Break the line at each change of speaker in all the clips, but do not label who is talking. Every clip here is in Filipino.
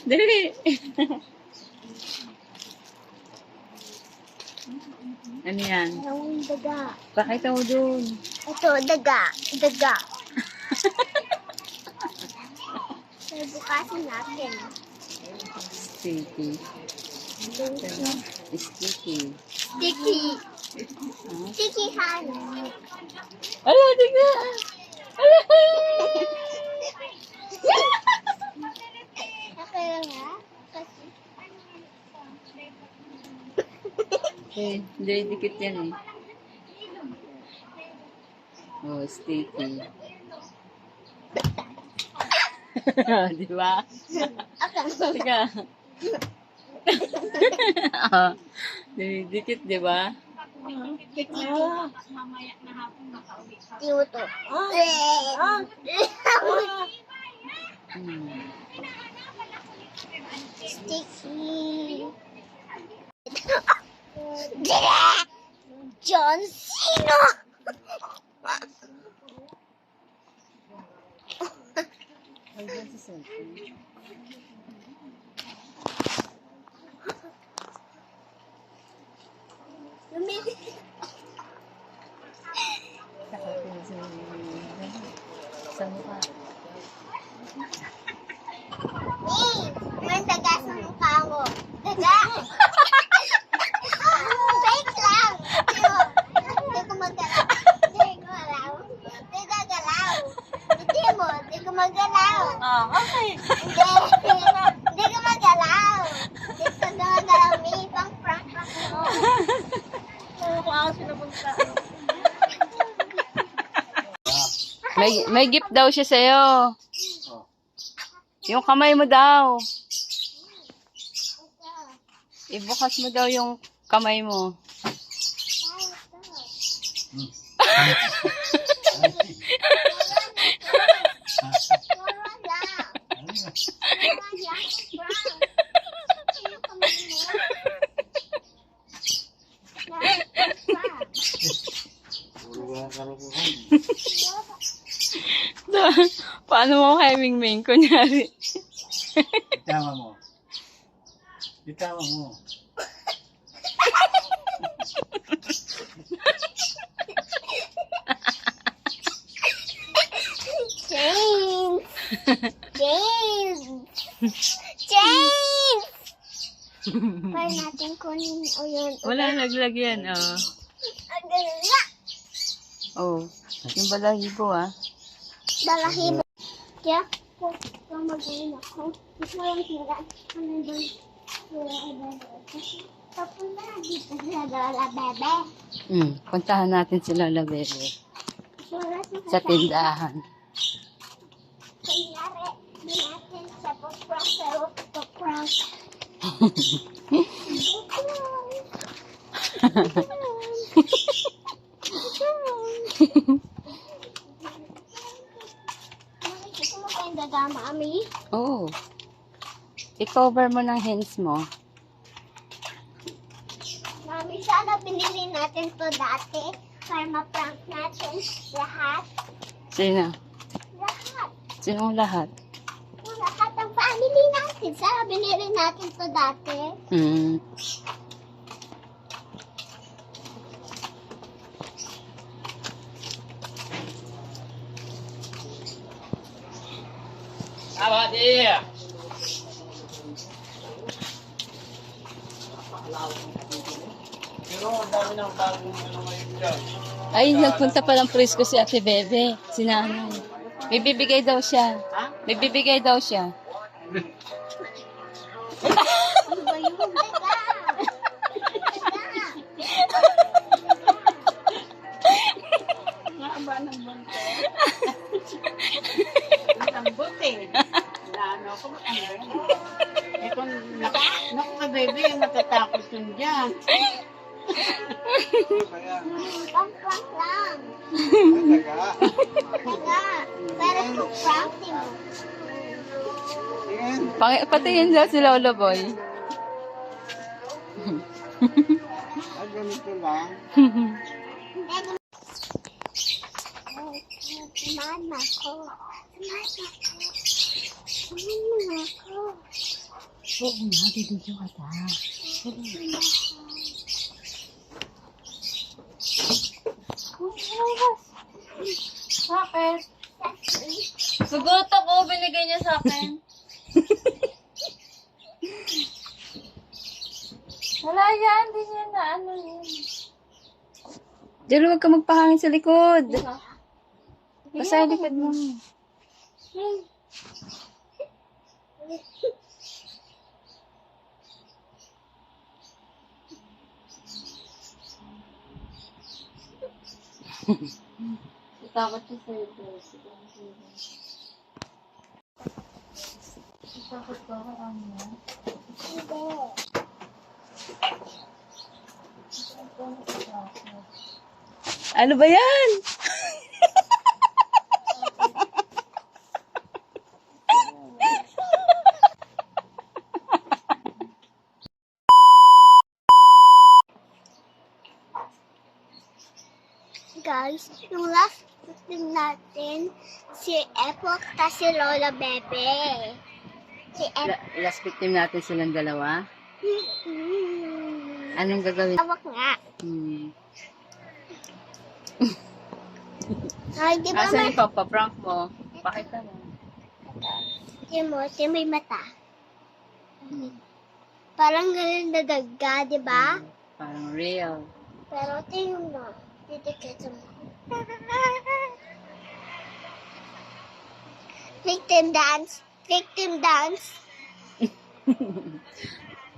Dali. Ano yan?
Yung daga.
Pakita mo dun.
Ito, daga. Daga. So, bukasin natin.
Sticky. Sticky.
Sticky. Sticky hand.
Ala, diga. Ala.
Okay lang ha? Kasi,
Eh, hindi dikit yan eh. Oh, sticky. Di ba? Teka. Oh, dikit, di ba?
Tinuto.
Hmm.
Sticky. John Cena.
Hanggang sa cellphone. Takapin sa mukha.
May daga sa mukha mo. Daga! Fake lang! Hindi ko magalaw. Hindi ko galaw. Hindi ko galaw. Hindi ko magalaw.
Okay.
Hindi ko magalaw. Hindi ko magalaw. May pang prank mo.
May gift daw siya sa'yo. Yung kamay mo daw. Ibukas mo daw yung kamay mo. Paano mo kay Mingming? Kunyari.
Itama mo. Itama mo.
James! James! James! Pwede natin kunin o yun.
Wala naglagyan, oh.
Ang ganda!
Oh, yung balahibo, ah.
Balahibo. Kaya, kung mag-uwi ako, gusto lang sila. Ano doon? Papunta na dito sa Lola Bebe.
Puntahan natin si Lola Bebe sa tindahan.
Kunyari, di natin sa pag-prank, pero pag-prank. Nakikita mo pa yung daga, Mami?
Oh. I-cover mo ng hands mo.
Mami, sana binili natin to dati para ma-prank natin lahat.
Sino?
Lahat.
Sinong lahat?
Lahat ng family natin. Sana binili natin to dati.
Tama dia. Pero ang dami ng bagong ano ngayon dyan.
Ay, nagpunta pa ng presko si Ate Bebe. Si Nanay. May bibigay daw siya. May bibigay daw siya.
Ano ba yun? Teka!
Nga ba ng bunte? Ang bunte. Ano ako ano? Eh kung naku ka baby, matatakot yun dyan.
Pang-prank lang.
Taga.
Taga. Pero kung prank mo.
Tingin.
Patingin daw si Lolo Boy.
Ah, ganito lang.
Samahan mo ako. Samahan mo ako. Samahan mo ako.
Oo nga, bibidyo ka ta.
Bakit? Suguto ko, binigay niya sa akin. Wala yan, hindi niya na ano yun. Diyan, huwag ka magpahangin sa likod. Basta yung likod mo. Takot siya sa ito. Takot ko ako ano. Ano ba yan?
Guys, yung last victim natin, si Epok at si Lola Bebe. Si Epok.
Last victim natin silang dalawa. Anong gagawin?
Epok nga. Ay, di ba
Asan yung papa-prank mo? Pakita mo.
Ito may mata. Parang ganun na daga, di ba?
Parang real.
Pero tingnan mo. Dito mo. Victim dance. Victim dance.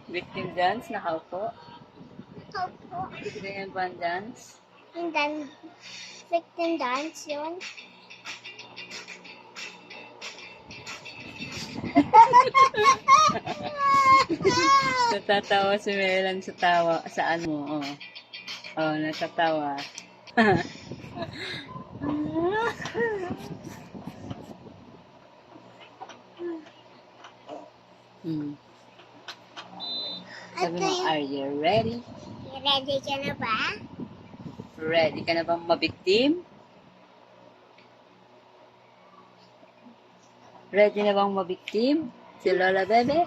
Victim dance, nakaupo.
Opo.
Ganyan ba ang dance?
And then, victim dance yun.
Natatawa si Melan sa tawa. Saan mo? Oh. Oh, natatawa. Sabi mo, are you ready?
Ready ka na ba?
Ready ka na bang mabiktim? Ready na bang mabiktim? Si Lola Bebe?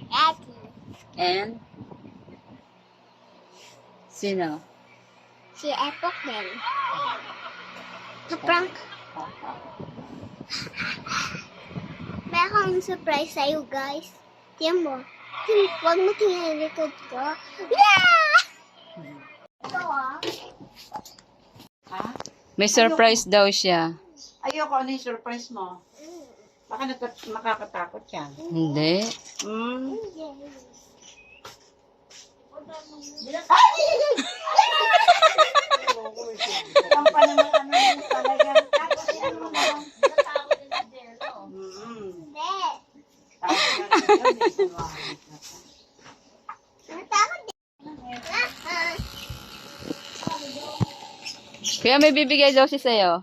Ready.
And? Sino?
Si Epok din. Kaprank. May akong surprise sa'yo, guys. Tiyan mo. Huwag mo tingnan yung likod ko. Yeah! Ito ah.
Ha?
May surprise daw siya.
Ayoko, ano yung surprise mo? Baka makakatakot yan.
Hindi.
Ang pa naman ano yun talaga. Takot yan mo naman.
Hindi.
Takot yan.
Natakot din.
Kaya may bibigay daw siya sa'yo.